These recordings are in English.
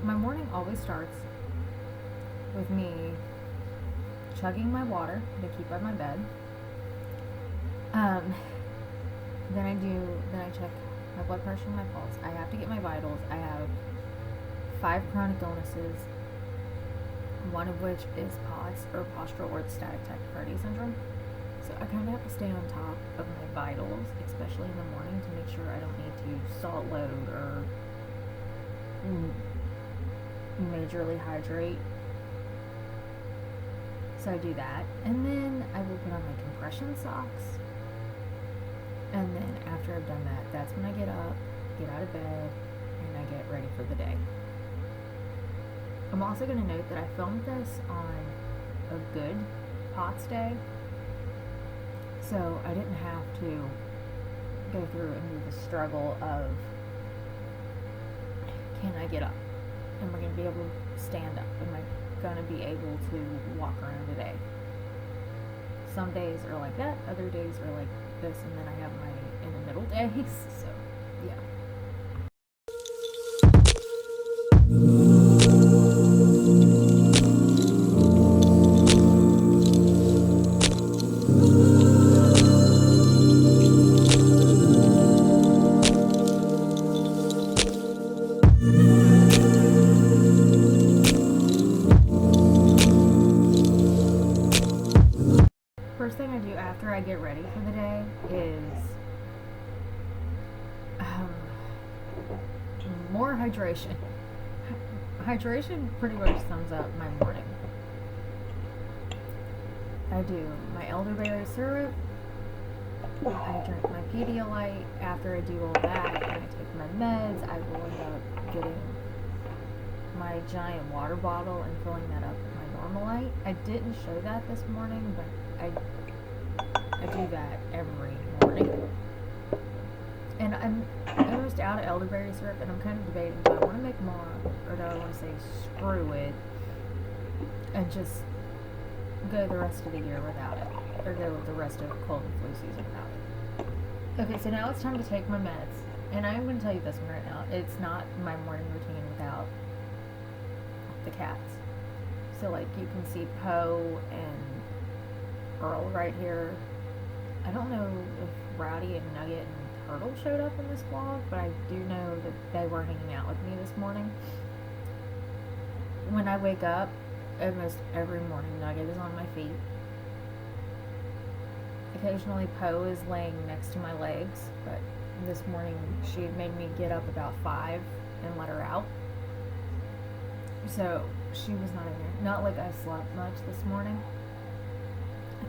my morning always starts with me chugging my water to keep by my bed. Um, then I check my blood pressure and my pulse. I have to get my vitals. I have 5 chronic illnesses, one of which is POTS, or postural orthostatic tachycardia syndrome. So I kind of have to stay on top of my vitals, especially in the morning, to make sure I don't need to salt load or majorly hydrate. So I do that, and then I will put on my compression socks. And then after I've done that, that's when I get up, get out of bed, and I get ready for the day. I'm also going to note that I filmed this on a good POTS day, so I didn't have to go through and do the struggle of, can I get up? Am I going to be able to stand up? Am I going to be able to walk around today? Some days are like that, other days are like this, and then I have my in the middle days, so yeah. First thing I do after I get ready for the day is more hydration. Hydration pretty much sums up my morning. I do my elderberry syrup, I drink my Pedialyte. After I do all that and I take my meds, I will end up getting my giant water bottle and filling that up with my Normalite. I didn't show that this morning, but I do that every morning. And I'm almost out of elderberry syrup, and I'm kind of debating, do I want to make more, or do I want to say screw it and just go the rest of the year without it, or go the rest of cold and flu season without it. Okay, so now it's time to take my meds, and I'm going to tell you this one right now. It's not my morning routine without the cats. So like you can see Poe and Earl right here. I don't know if Rowdy and Nugget and Turtle showed up in this vlog, but I do know that they were hanging out with me this morning. When I wake up, almost every morning Nugget is on my feet. Occasionally Poe is laying next to my legs, but this morning she made me get up about 5 and let her out. So she was not in there. Not like I slept much this morning.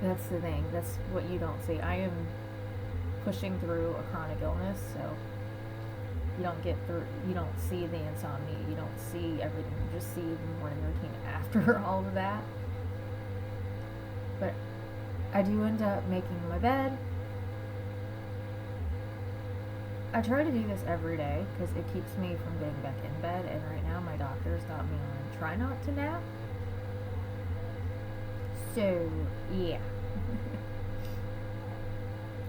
That's the thing. That's what you don't see. I am pushing through a chronic illness, so you don't see the insomnia, you don't see everything, you just see the morning routine after all of that. But I do end up making my bed. I try to do this every day because it keeps me from getting back in bed, and right now my doctor's got me on try not to nap. So, yeah.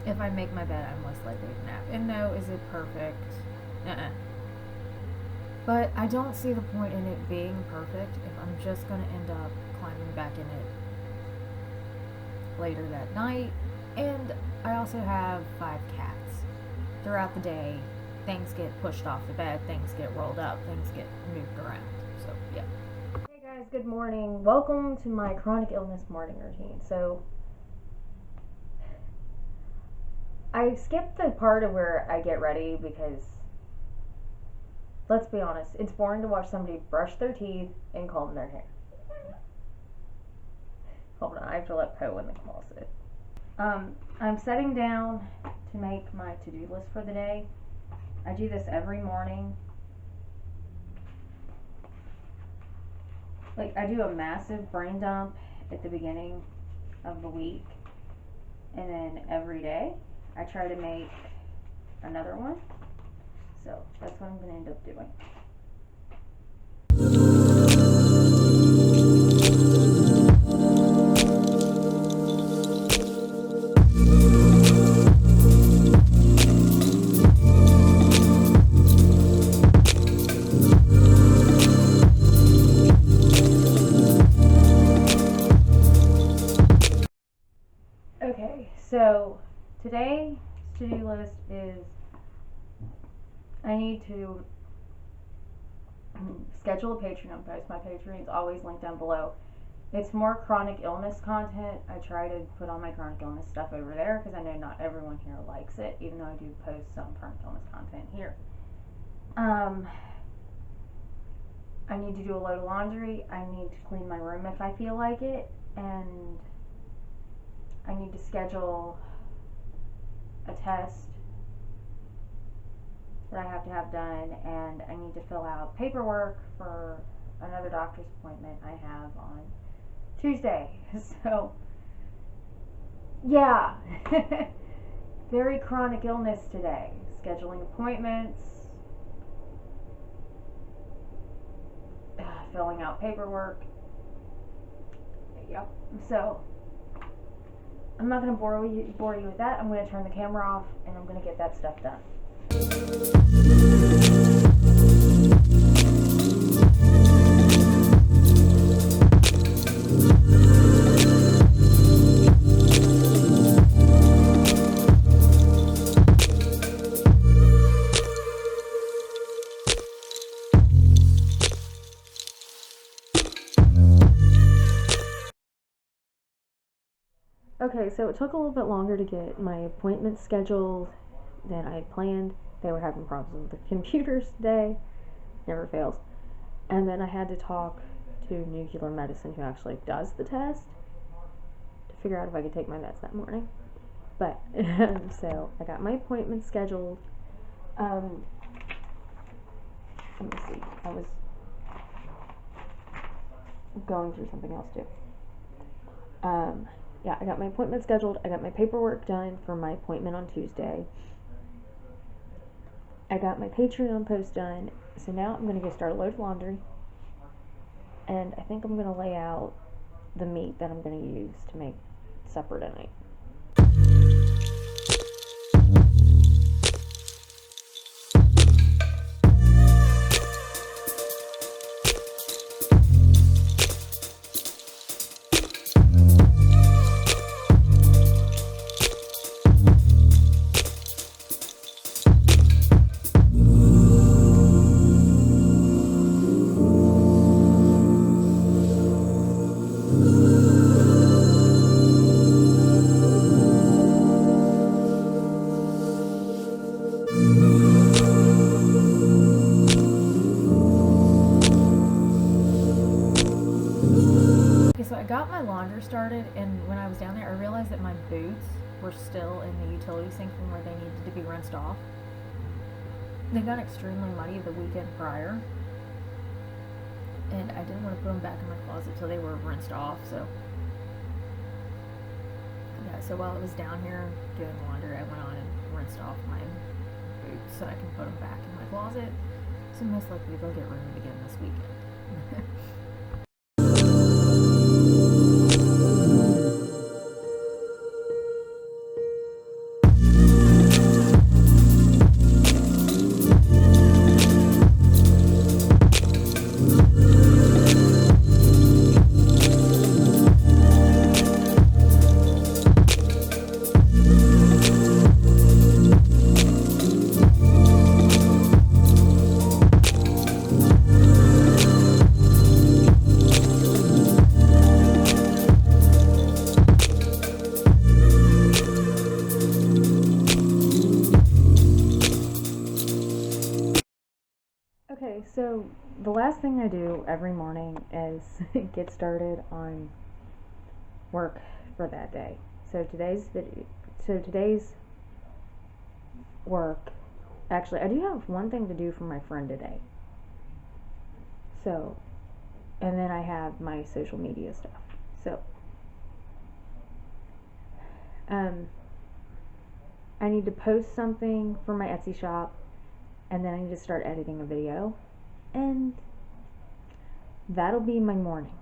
If I make my bed, I'm less likely to nap. And no, is it perfect? Nuh-uh. But I don't see the point in it being perfect if I'm just going to end up climbing back in it later that night. And I also have 5 cats. Throughout the day, things get pushed off the bed, things get rolled up, things get moved around. So, yeah. Hey guys, good morning. Welcome to my chronic illness morning routine. So, I skipped the part of where I get ready because, let's be honest, it's boring to watch somebody brush their teeth and comb their hair. Hold on, I have to let Poe in the closet. I'm setting down to make my to-do list for the day. I do this every morning. Like, I do a massive brain dump at the beginning of the week, and then every day I try to make another one. So that's what I'm going to end up doing. today's to-do list is I need to schedule a Patreon post. My Patreon is always linked down below. It's more chronic illness content. I try to put all my chronic illness stuff over there because I know not everyone here likes it, even though I do post some chronic illness content here. I need to do a load of laundry. I need to clean my room if I feel like it, and I need to schedule a test that I have to have done, and I need to fill out paperwork for another doctor's appointment I have on Tuesday. So, yeah, very chronic illness today. Scheduling appointments, filling out paperwork. Yep. So, I'm not going to bore you with that. I'm going to turn the camera off and I'm going to get that stuff done. Okay, so it took a little bit longer to get my appointment scheduled than I had planned. They were having problems with the computers today. Never fails. And then I had to talk to Nuclear Medicine, who actually does the test, to figure out if I could take my meds that morning. But, so, I got my appointment scheduled. Let me see. I was going through something else, too. Yeah, I got my appointment scheduled. I got my paperwork done for my appointment on Tuesday. I got my Patreon post done. So now I'm going to go start a load of laundry. And I think I'm going to lay out the meat that I'm going to use to make supper tonight. So I got my laundry started, and when I was down there, I realized that my boots were still in the utility sink from where they needed to be rinsed off. They got extremely muddy the weekend prior, and I didn't want to put them back in my closet till they were rinsed off. So yeah, so while I was down here doing laundry, I went on and rinsed off my boots so I can put them back in my closet. So most likely they'll get ruined again this weekend. Okay, so the last thing I do every morning is get started on work for that day. So today's work, actually I do have one thing to do for my friend today. So, and then I have my social media stuff. So, I need to post something for my Etsy shop, and then I need to start editing a video, and that'll be my morning.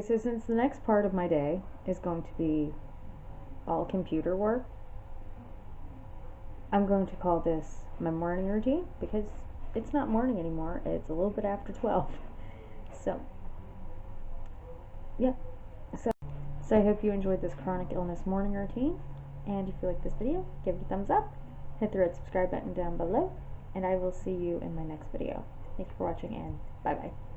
so since the next part of my day is going to be all computer work, I'm going to call this my morning routine because it's not morning anymore, it's a little bit after 12. So, yeah. So I hope you enjoyed this chronic illness morning routine, and if you like this video, give it a thumbs up, hit the red subscribe button down below, and I will see you in my next video. Thank you for watching, and bye bye.